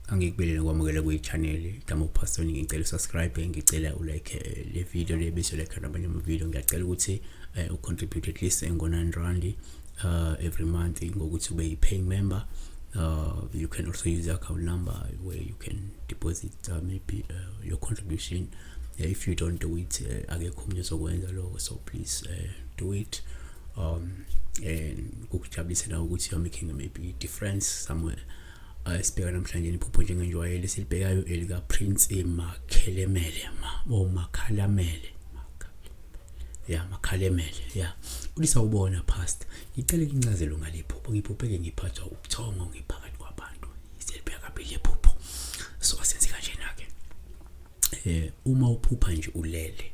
Angikubelele kwamukela kwi-channel Damo Pastor, ngicela subscribe, ngicela ulike le video le bese like nabanye ama video. Ngiyacela ukuthi ucontribute at least ngo-9 every month ngokuthi ube paying member. You can also use the account number where you can deposit maybe your contribution. If you don't do it, akekho umuntu ozokwenza lokho, so please do it. And kukujabulisa na ukuthi you're making maybe a difference somewhere. Sibheka namhlanje iphupho njengenjwayelo silibhekayo elika Prince Makhalemele Makhalemele. Ulisa ubona pastor, ngicela incazelo ngaliphupho. Ngiphuphe ngiphathwa ubuthongo ngiphakathi kwabantu. Iselibheka kabili iphupho. So asenze kanjena ke. Uma uphupha nje ulele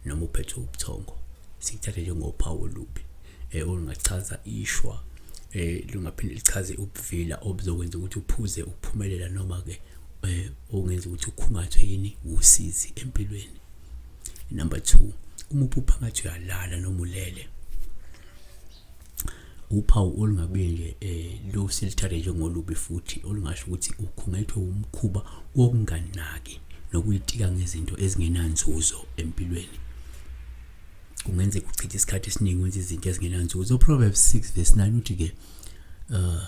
noma uphethwe ubuthongo, sikuthatha njengophawu olubi olungachaza ishwa, lungaphinde lichaze ubuvila obuzokwenza ukuthi uphuze ukuphumelela noma ke ongenza ukuthi ukhungathwe yini usizi empilweni. Number 2, uma uphupha ngathi uyalala noma ulele, uphawu olungabe nje lo silithathe njengolubi futhi olungasho ukuthi ukhungethwe umkhuba wokunganaki nokuyitika ngezinto ezingenanzuzo empilweni. Kungenze kuchitha isikhathi esiningi wenza izinto ezingenanzuzo. Proverbs 6:9 uthi ke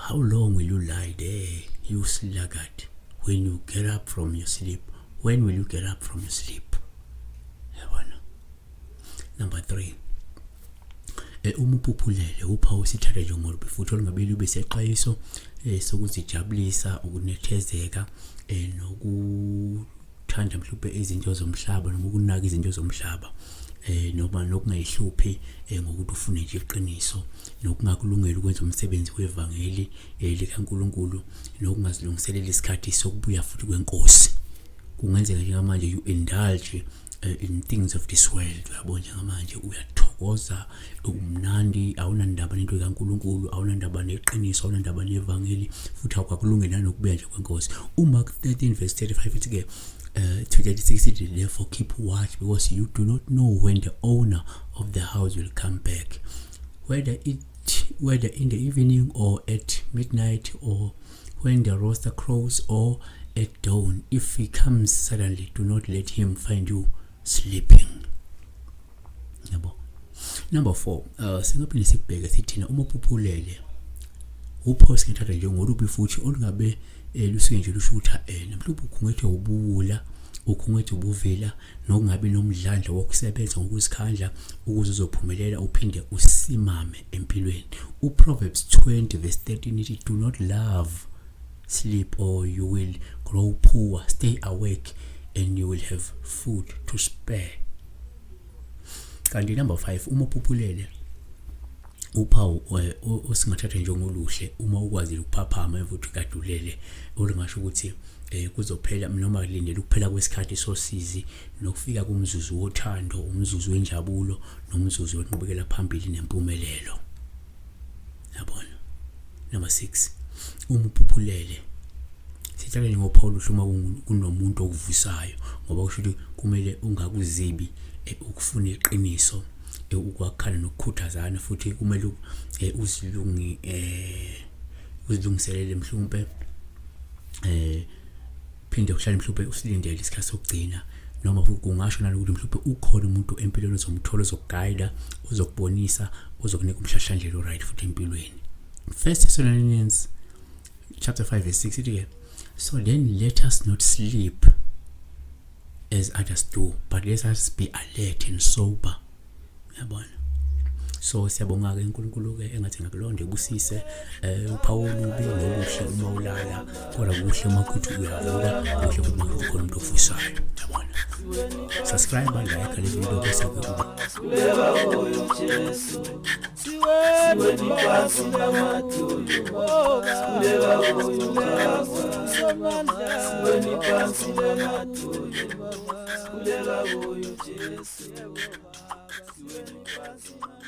how long will you lie there, you sluggard, when you get up from your sleep? When will you get up from your sleep? Yabona. Number 3, uma uphuphulele uphawu sithatha njengolubi futhi olungabeli ube seqhayiso sokuzijabulisa, ukunethezeka nokuthanda mhlawumbe izinto zomhlaba noma ukunaka izinto zomhlaba. Noma nokungayihluphi ngokuthi ufune nje iqiniso, nokungakulungela ukwenza umsebenzi wevangeli likaNkulunkulu, nokungazilungiselela isikhathi sokubuya futhi kwenkosi. Kungenzeka njengamanje you indulge in things of this world. Uyabona njengamanje uyathokoza, umnandi, awunandaba nento kaNkulunkulu, awunandaba neqiniso, awunandaba nevangeli, futhi awukakulungela nokubuya nje kwenkosi. uMark 13:35 ithi ke 2:36, therefore keep watch, because you do not know when the owner of the house will come back, whether in the evening or at midnight, or when the rooster crows, or at dawn. If he comes suddenly, do not let him find you sleeping. Number 4, singaphinde sikubheke sithina uma uphuphulele uphawu sikuthatha njengolubi futhi olungabe lusuke nje lusho ukuthi namhlanje ukhungethwe ubuwula, ukhungethwe ubuvila, nokungabe nomdlandla wokusebenza ngokuzikhandla ukuze uzophumelela uphinde usimame empilweni. uProverbs 20:13 ithi do not love sleep or you will grow poor. Stay awake and you will have food to spare. Kanti number 5, uma uphuphulele uphawu osingathatha njengoluhle uma ukwazi ukuphaphama futhi kadulele, olungasho ukuthi kuzophela noma kulindele ukuphela kwesikhathi sosizi nokufika kumzuzu wothando, umzuzu wenjabulo, nomzuzu wenqubekela phambili nempumelelo. Yabona. Number 6, uma uphuphulele sithathe ngophawu luhluma kunomuntu okuvusayo, ngoba kusho ukuthi kumele ungakuzibi ukufuna iqiniso, ukwakhala nokukhuthazana, futhi kumele uzilungiselele mhlawumbe phinde uhlale mhlawumbe usilindele isikhathi sokugcina, noma kungasho nalokuthi mhlawumbe ukhona umuntu empilweni ozomthola, ozokuguide, ozokubonisa, ozokunika umhlahlandlela oright futhi empilweni. 1 Thessalonians chapter 5:6 ithi, so then let us not sleep as others do, but let us be alert and sober. Yabona. So siyabonga ke uNkulunkulu ke engathi ngakulonde kusise uphawu olubi noluhle uma ulala, kodwa kuhle uma kuthi uyavuka, kuhle uma kukhona umuntu ofusayo. Yabona. Subscribe and like le video bese Kuleba uyo Jesu, siwe ni pasi na matuyo. Kuleba uyo Baba, siwe ni pasi na matuyo. Kuleba uyo Jesu, siwe ni pasi na